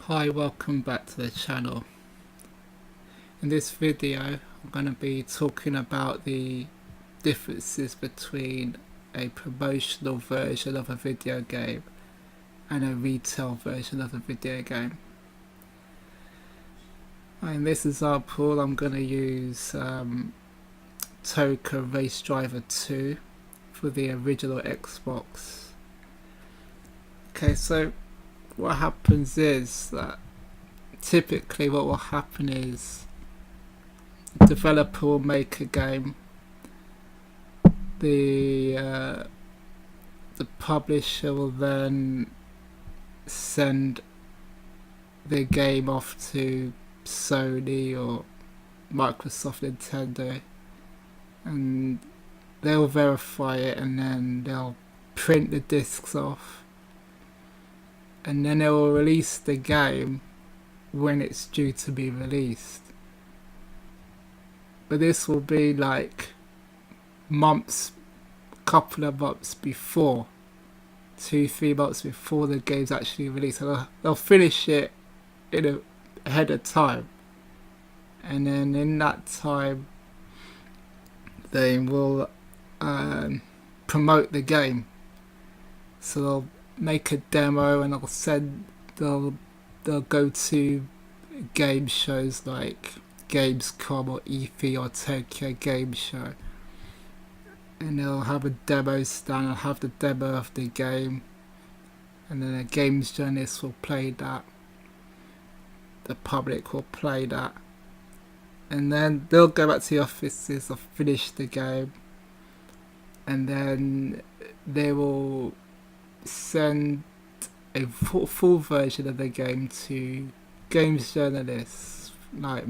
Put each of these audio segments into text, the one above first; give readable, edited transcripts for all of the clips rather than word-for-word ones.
Hi, welcome back to the channel. In this video I'm going to be talking about the differences between a promotional version of a video game and a retail version of a video game. In this example I'm going to use Toka Race Driver 2 for the original Xbox. Okay, so what happens is that typically what will happen is the developer will make a game, the publisher will then send the game off to Sony or Microsoft, Nintendo, and they'll verify it, and then they'll print the discs off, and then they will release the game when it's due to be released. But this will be like couple of months before, 2-3 months before the game's actually released. So they'll finish it ahead of time, and then in that time they will promote the game. So they'll make a demo and they'll go to game shows like Gamescom or E3 or Tokyo Game Show, and they'll have a demo stand. They'll have the demo of the game, and then a games journalist will play that, the public will play that, and then they'll go back to the offices, they'll finish the game, and then they will send a full version of the game to games journalists, like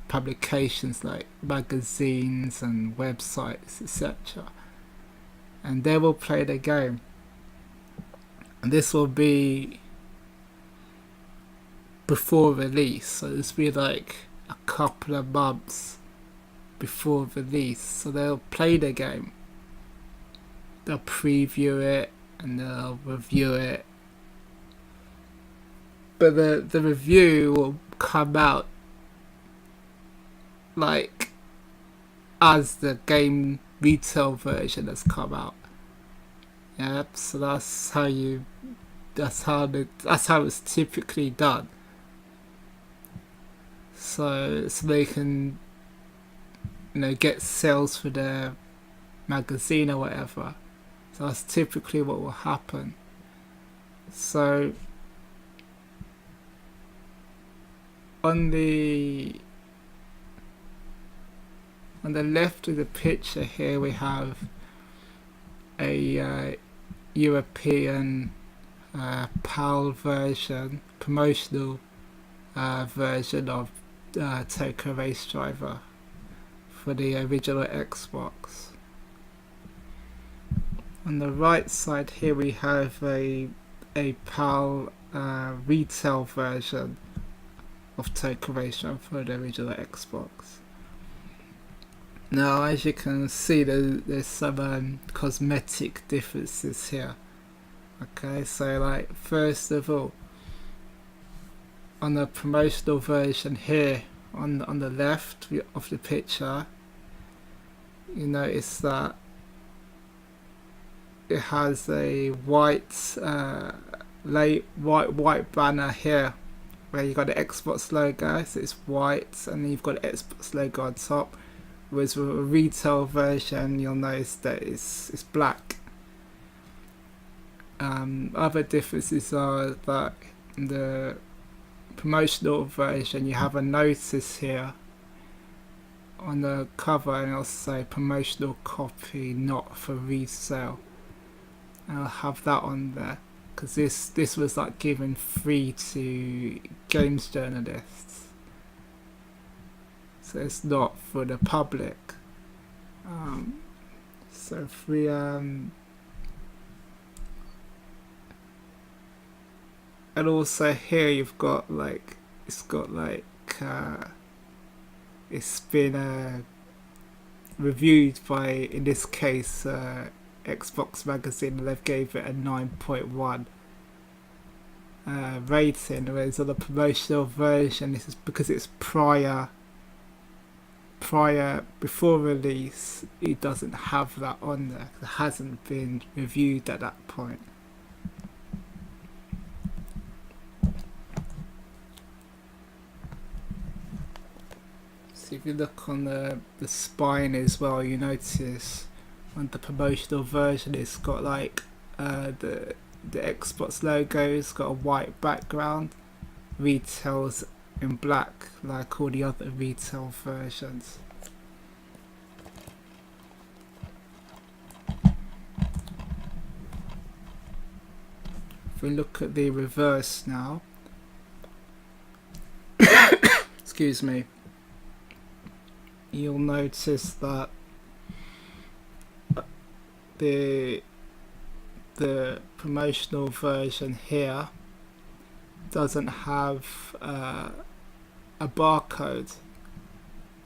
publications like magazines and websites, etc., and they will play the game. And this will be before release, so this will be like a couple of months before release. So they'll play the game, they'll preview it, and they'll review it, but the review will come out like as the game retail version has come out. Yep, so that's how it's typically done. So they can, get sales for their magazine or whatever. So that's typically what will happen. So on the left of the picture here we have a European PAL version, promotional version of Toka Race Driver for the original Xbox. On the right side here we have a PAL retail version of Toka Race Driver for the original Xbox. Now, as you can see, there's some cosmetic differences here. Okay, so like first of all, on the promotional version here, on the left of the picture, you notice that it has a white banner here, where you got the Xbox logo, so it's white, and then you've got the Xbox logo on top. Whereas with a retail version, you'll notice that it's black. Other differences are that in the promotional version, you have a notice here on the cover, and it'll say promotional copy not for resale. And I'll have that on there because this was like given free to games journalists. So it's not for the public. So if we and also here you've got like it's been reviewed by, in this case, Xbox magazine, and they've gave it a 9.1. rating, whereas on the promotional version, this is because it's prior before release, it doesn't have that on there. It hasn't been reviewed at that point. So if you look on the spine as well, you notice on the promotional version it's got like the Xbox logo, it's got a white background, retails in black like all the other retail versions. If we look at the reverse now, excuse me, you'll notice that the promotional version here doesn't have a barcode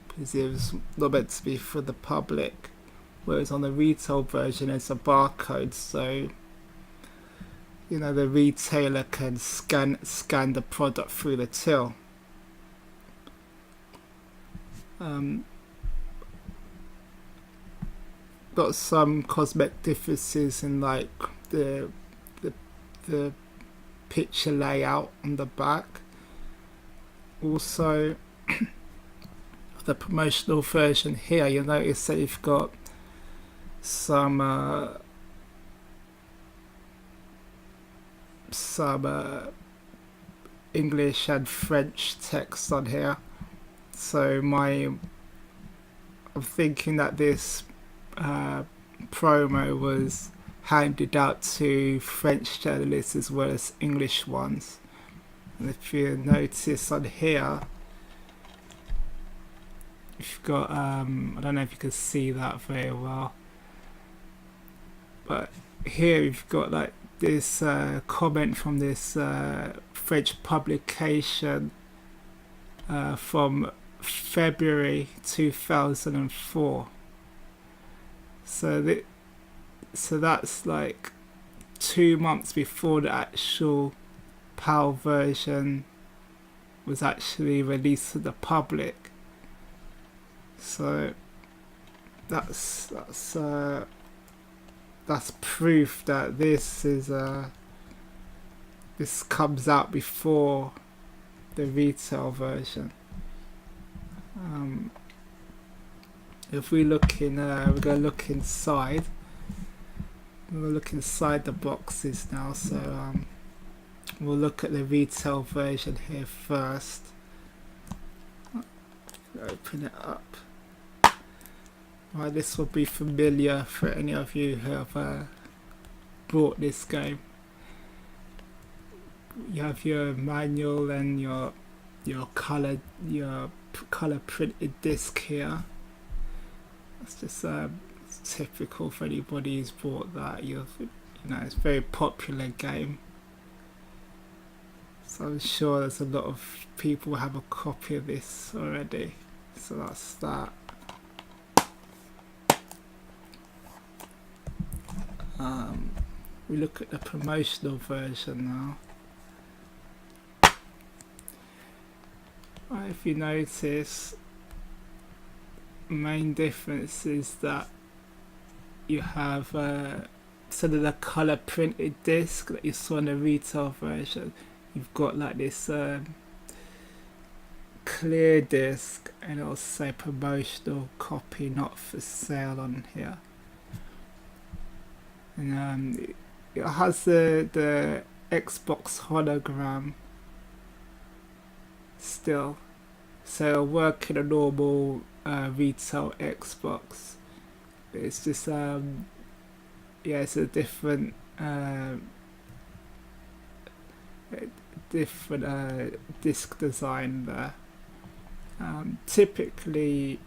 because it was not meant to be for the public, whereas on the retail version it's a barcode, so you know the retailer can scan the product through the till. Got some cosmetic differences in like the picture layout on the back. Also, the promotional version here, you'll notice that you've got some English and French text on here. So I'm thinking that this promo was handed out to French journalists as well as English ones. And if you notice on here, you've got I don't know if you can see that very well, but here you've got like this comment from this French publication from February 2004. So that's like 2 months before the actual PAL version was actually released to the public. So that's proof that this comes out before the retail version. If we look in, we're going to look inside. We're going to look inside the boxes now. So we'll look at the retail version here first. Open it up. Right, this will be familiar for any of you who have bought this game. You have your manual and your color printed disc here. It's just typical for anybody who's bought that. You know, it's a very popular game, so I'm sure there's a lot of people who have a copy of this already. So that's that. We look at the promotional version now. Right, if you notice, main difference is that you have instead of the color printed disc that you saw in the retail version, you've got like this clear disc, and it'll say promotional copy not for sale on here. And it has the Xbox hologram still, so it'll work in a normal retail Xbox. It's just yeah, it's a different disc design there. Typically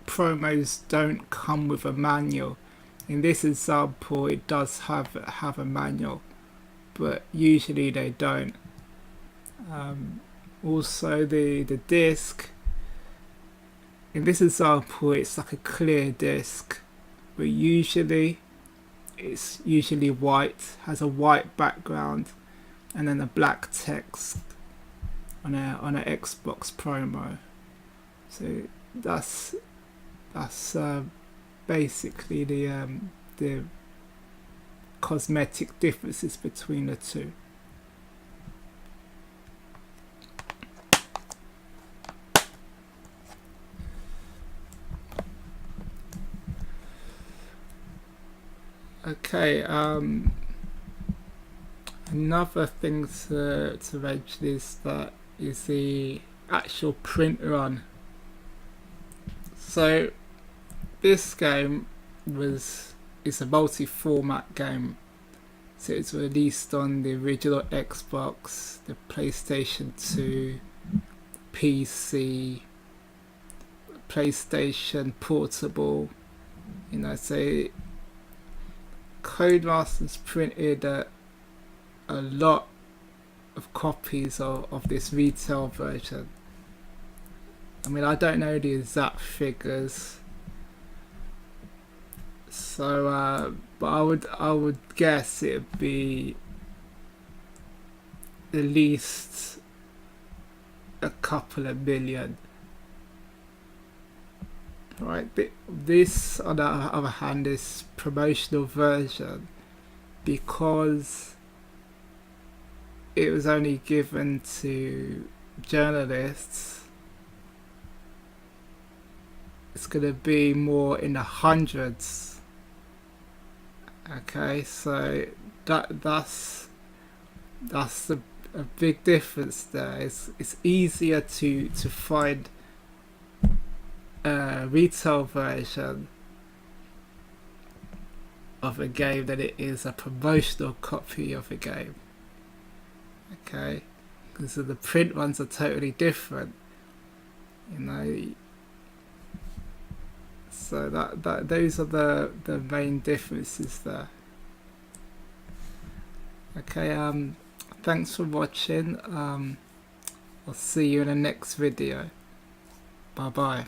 promos don't come with a manual. In this example it does have a manual, but usually they don't. Also the disc, in this example it's like a clear disc, but usually it's usually white, has a white background, and then a black text on a Xbox promo. So that's basically the cosmetic differences between the two. Okay, another thing to mention is the actual print run. So this game is a multi-format game. So it's released on the original Xbox, the PlayStation 2, PC, PlayStation Portable. You know, so Codemasters printed a lot of copies of this retail version. I mean, I don't know the exact figures, so but I would guess it'd be at least a couple of million. Right, this on the other hand is promotional version, because it was only given to journalists. It's gonna be more in the hundreds. Okay, so that's a big difference there. It's easier to find a retail version of a game than it is a promotional copy of a game. Okay, because the print ones are totally different, you know. So that those are the main differences there. Okay, thanks for watching. I'll see you in the next video. Bye bye.